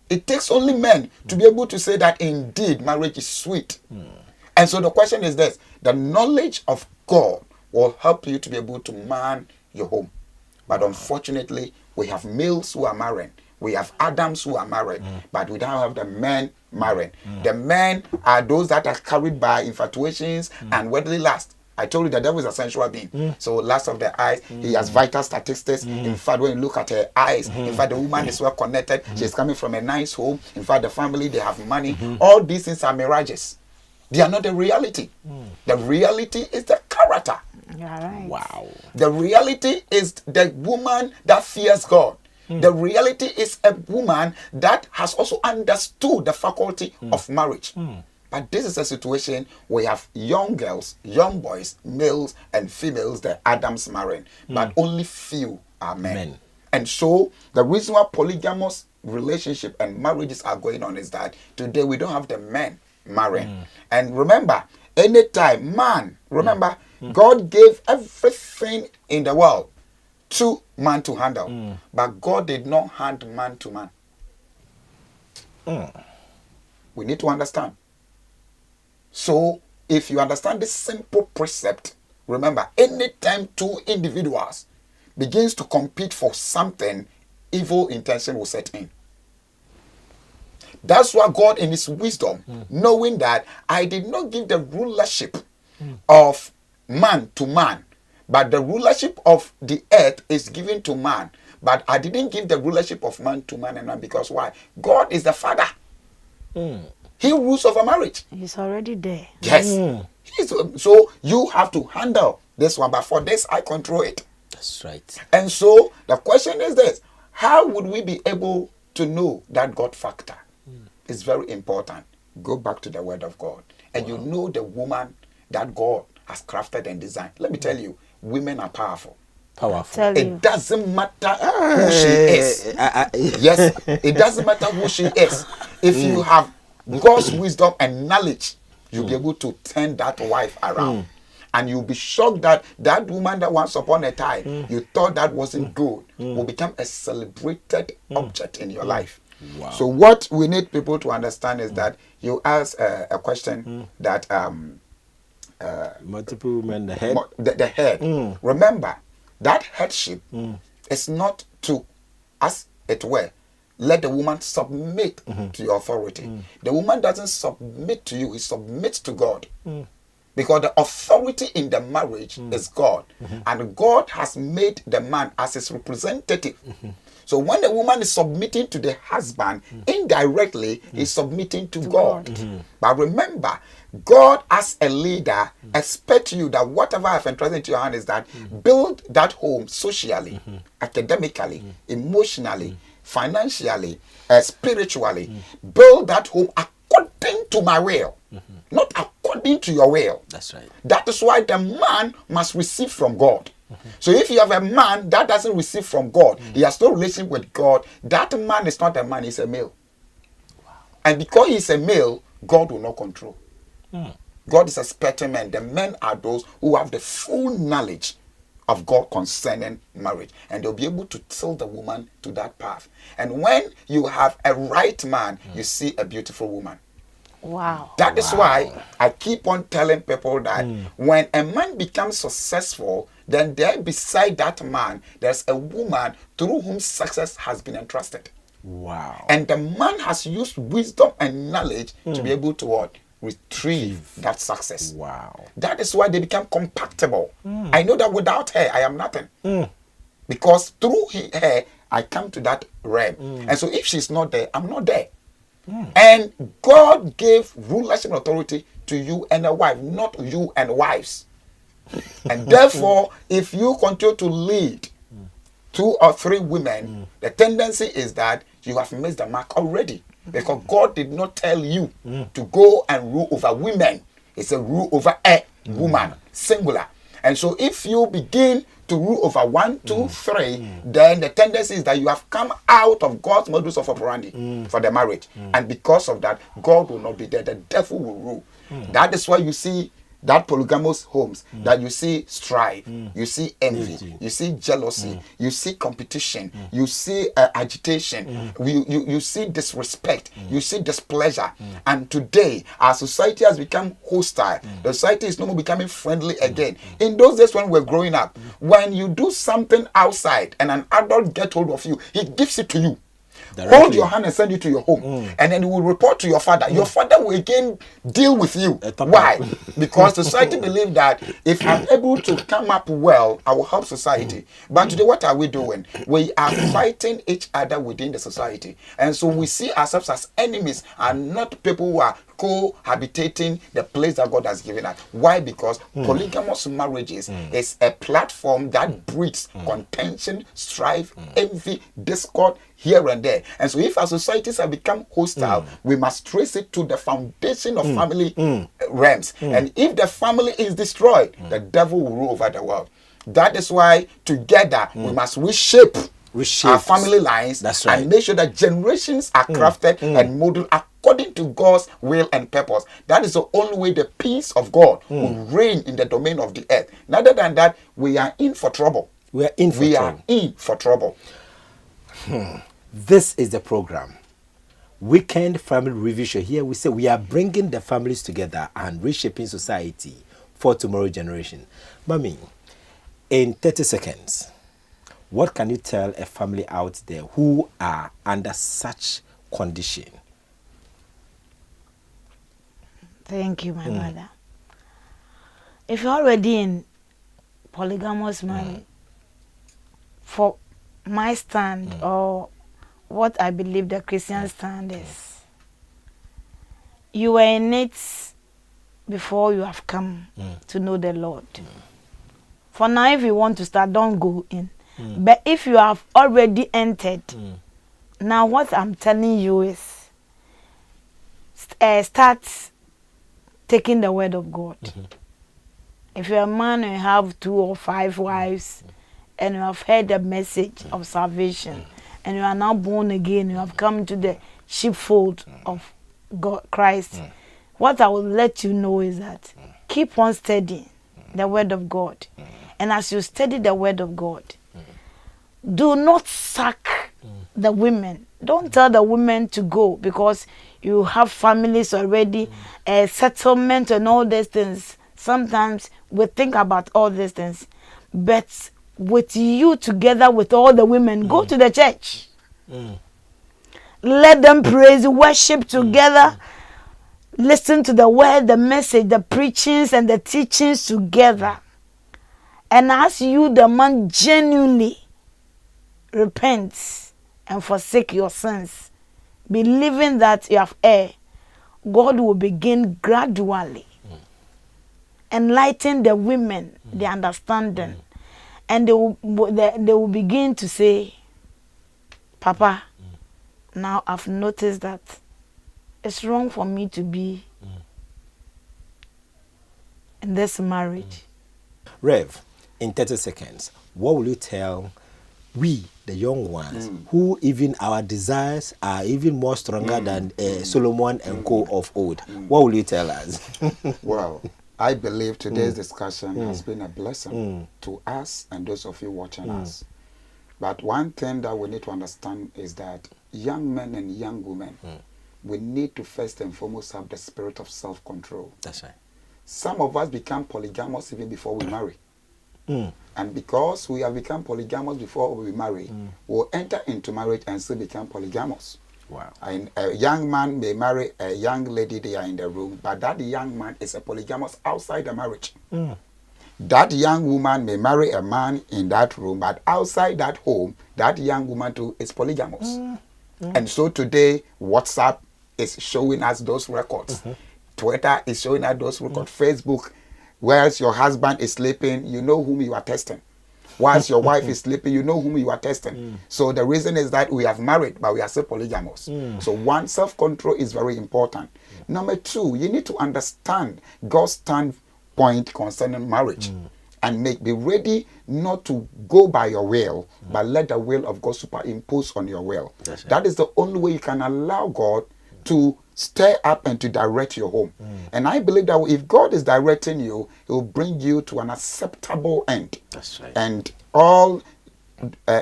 It takes only men to be able to say that indeed marriage is sweet. And so the question is this: the knowledge of God will help you to be able to man your home. But unfortunately, we have males who are married. We have Adams who are married, but we don't have the men married. The men are those that are carried by infatuations and worldly lust. I told you the devil is a sensual being. So lust of the eyes, he has vital statistics. In fact, when you look at her eyes, in fact, the woman is well connected. She's coming from a nice home. In fact, the family, they have money. All these things are mirages. They are not the reality. The reality is the character. Right. Wow. The reality is the woman that fears God. The reality is a woman that has also understood the faculty of marriage. But this is a situation where you have young girls, young boys, males and females, the Adams marrying, but only few are men. And so the reason why polygamous relationship and marriages are going on is that today we don't have the men marrying. And remember, anytime man, remember, God gave everything in the world to man to handle, but God did not hand man to man. We need to understand. So, if you understand this simple precept, remember, anytime two individuals begins to compete for something, evil intention will set in. That's why God in his wisdom, knowing that I did not give the rulership of man to man, but the rulership of the earth is given to man. But I didn't give the rulership of man to man and man because why? God is the father. He rules over marriage. He's already there. Yes. So you have to handle this one, but for this I control it. That's right. And so the question is this: how would we be able to know that God factor? It's very important. Go back to the word of God. And you know the woman that God has crafted and designed. Let me tell you, women are powerful. Powerful. It doesn't matter who she is. Yes, it doesn't matter who she is. If you have God's wisdom and knowledge, you'll be able to turn that wife around. And you'll be shocked that that woman that once upon a time you thought that wasn't good will become a celebrated object in your life. Wow. So what we need people to understand is that you ask a question that multiple women, the head. The head. Remember, that headship is not to, as it were, let the woman submit to your authority. The woman doesn't submit to you, he submits to God. Because the authority in the marriage is God. And God has made the man as his representative. So when the woman is submitting to the husband, indirectly is submitting to God. But remember, God as a leader expects you that whatever I've entrusted into your hand is that build that home socially, academically, emotionally, financially, spiritually. Build that home according to my will, not according to your will. That's right. That is why the man must receive from God. So if you have a man that doesn't receive from God, he has no relation with God, that man is not a man, he's a male. Wow. And because he's a male, God will not control. God is expecting men. The men are those who have the full knowledge of God concerning marriage, and they'll be able to tell the woman to that path. And when you have a right man, you see a beautiful woman. Wow. That is why I keep on telling people that when a man becomes successful, then there beside that man, there's a woman through whom success has been entrusted. Wow. And the man has used wisdom and knowledge to be able to what? Retrieve that success. Wow. That is why they become compatible. I know that without her, I am nothing. Because through her, I come to that realm. And so if she's not there, I'm not there. And God gave rulership and authority to you and a wife, not you and wives. And therefore, if you continue to lead 2 or 3 women, the tendency is that you have missed the mark already. Because God did not tell you to go and rule over women. It's a rule over a woman, singular. And so if you begin to rule over 1, 2, 3, then the tendency is that you have come out of God's modus of operandi for the marriage. And because of that, God will not be there. The devil will rule. That is why you see that polygamous homes, that you see strife, you see envy, you see jealousy, you see competition, you see agitation, you see disrespect, you see displeasure. And today, our society has become hostile. The society is no more becoming friendly again. In those days when we were growing up, when you do something outside and an adult gets hold of you, he gives it to you. Directly. Hold your hand and send it to your home. And then you will report to your father. Your father will again deal with you. Why? Because society believes that if I'm able to come up well, I will help society. But today, what are we doing? We are fighting each other within the society. And so we see ourselves as enemies and not people who are cohabitating the place that God has given us. Why? Because polygamous marriages is a platform that breeds contention, strife, envy, discord here and there. And so if our societies have become hostile, we must trace it to the foundation of family realms. And if the family is destroyed, the devil will rule over the world. That is why together we must reshape our family lines. That's right. And make sure that generations are crafted and modeled according to God's will and purpose. That is the only way the peace of God will reign in the domain of the earth. Other than that, we are in for trouble. We are in for trouble. This is the program. Weekend Family Review Show. Here we say we are bringing the families together and reshaping society for tomorrow's generation. Mommy, in 30 seconds, what can you tell a family out there who are under such condition? Thank you, my brother. If you're already in polygamous marriage, for my stand or what I believe the Christian stand is, you were in it before you have come to know the Lord. For now, if you want to start, don't go in. But if you have already entered, now what I'm telling you is start taking the word of God. If you're a man and you have 2 or 5 wives, and you have heard the message of salvation, and you are now born again, you have come to the sheepfold of God, Christ, what I will let you know is that keep on studying the word of God. And as you study the word of God, do not sack the women. Don't tell the women to go because you have families already, a settlement and all these things. Sometimes we think about all these things. But with you together with all the women, go to the church. Let them praise, worship together. Listen to the word, the message, the preachings and the teachings together. And as you, the man, genuinely repent and forsake your sins, believing that you have erred, God will begin gradually enlighten the women, the understanding, and they will begin to say, Papa, now I've noticed that it's wrong for me to be in this marriage. Rev, in 30 seconds, what will you tell we, the young ones, who even our desires are even more stronger than Solomon and co of old? What will you tell us? Well, I believe today's discussion has been a blessing to us and those of you watching us. But one thing that we need to understand is that young men and young women, we need to first and foremost have the spirit of self-control. That's right. Some of us become polygamous even before we marry. And because we have become polygamous before we marry, we'll enter into marriage and still become polygamous. Wow. And a young man may marry a young lady there in the room, but that young man is a polygamous outside the marriage. That young woman may marry a man in that room, but outside that home, that young woman too is polygamous. And so today, WhatsApp is showing us those records. Twitter is showing us those records. Facebook, whereas your husband is sleeping, you know whom you are testing. Whilst your wife is sleeping, you know whom you are testing. So the reason is that we have married, but we are still polygamous. So one, self-control is very important. Number two, you need to understand God's standpoint concerning marriage. And be ready not to go by your will, but let the will of God superimpose on your will. That is the only way you can allow God to stir up and to direct your home. And I believe that if God is directing you, He will bring you to an acceptable end. That's right. And all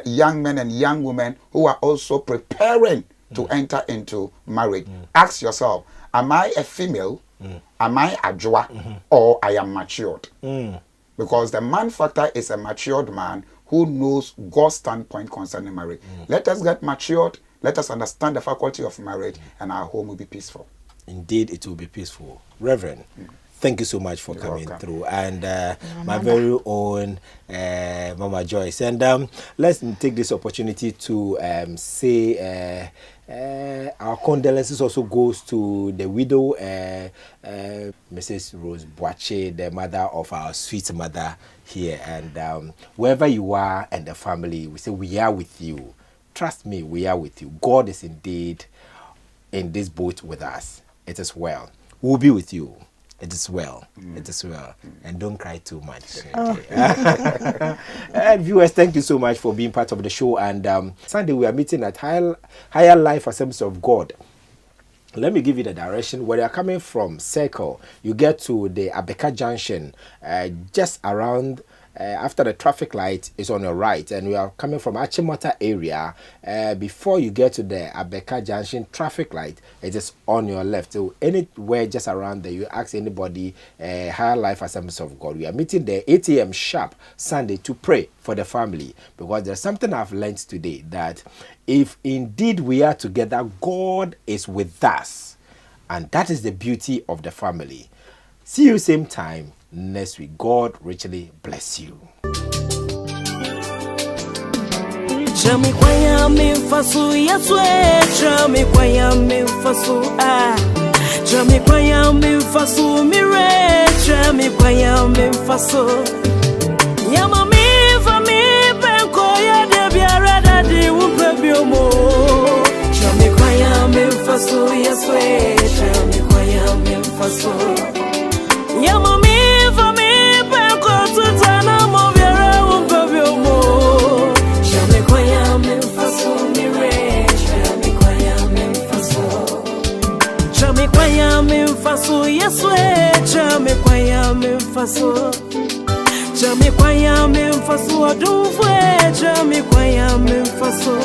young men and young women who are also preparing to enter into marriage, ask yourself, am I a female? Am I a joa? Or I am matured? Because the man factor is a matured man who knows God's standpoint concerning marriage. Let us get matured. Let us understand the faculty of marriage, and our home will be peaceful. Indeed, it will be peaceful. Reverend, thank you so much for coming through. And my very own Mama Joyce. And let's take this opportunity to say our condolences also goes to the widow, Mrs. Rose Boache, the mother of our sweet mother here. And wherever you are and the family, we say we are with you. Trust me, we are with you. God is indeed in this boat with us. It is well. We'll be with you. It is well. It is well. And don't cry too much. Okay. And viewers, thank you so much for being part of the show. And Sunday we are meeting at Higher Life Assemblies of God. Let me give you the direction. Where you are coming from, Circle, you get to the Abeka Junction, just around after the traffic light is on your right, and we are coming from Achimota area. Before you get to the Abeka Junction traffic light, it is on your left. So anywhere just around there, you ask anybody, Higher Life Assemblies of God. We are meeting there 8 a.m. sharp Sunday to pray for the family, because there's something I've learned today, that if indeed we are together, God is with us, and that is the beauty of the family. See you same time next week. God richly bless you. Jami kwaya mfasu yaswe, jami kwaya mfasu jami kwaya mfasu mire, jami kwaya mfasu yama mifa mi penko ya debiara dadi upebiomo. Jami kwaya mfasu yaswe, jami kwaya mfasu yama mi penko tutana mo biara upebiomo. faso. Jami kwa ya me faso adufwe. Jami kwa ya me faso.